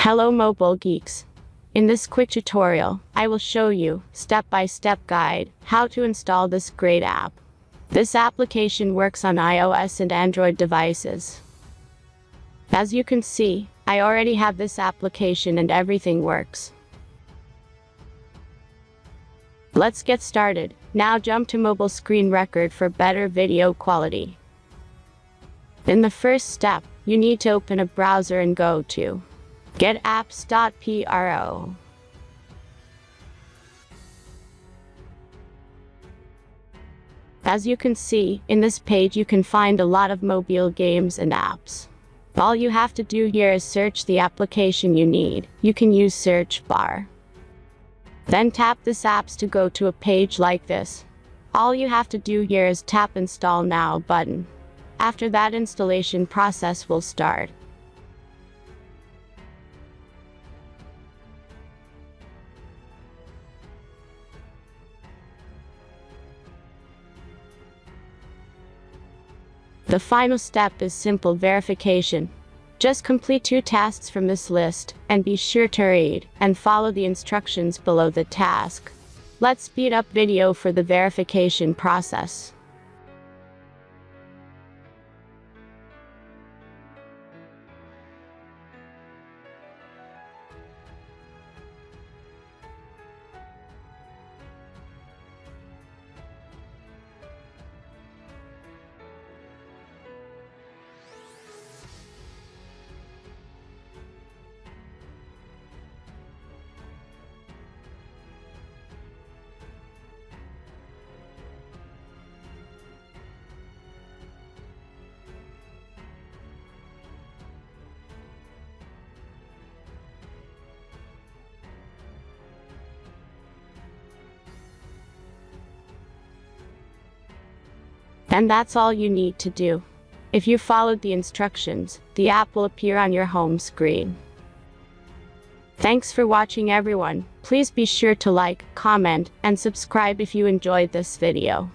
Hello mobile geeks. In this quick tutorial, I will show you, step-by-step guide, how to install this great app. This application works on iOS and Android devices. As you can see, I already have this application and everything works. Let's get started. Now jump to mobile screen record for better video quality. In the first step, you need to open a browser and go to getapps.pro. As you can see, in this page you can find a lot of mobile games and apps. All you have to do here is search the application you need. You can use search bar. Then tap this apps to go to a page like this. All you have to do here is tap Install Now button. After that, installation process will start. The final step is simple verification. Just complete 2 tasks from this list, and be sure to read and follow the instructions below the task. Let's speed up video for the verification process. And that's all you need to do. If you followed the instructions, the app will appear on your home screen. Thanks for watching everyone. Please be sure to like, comment, and subscribe if you enjoyed this video.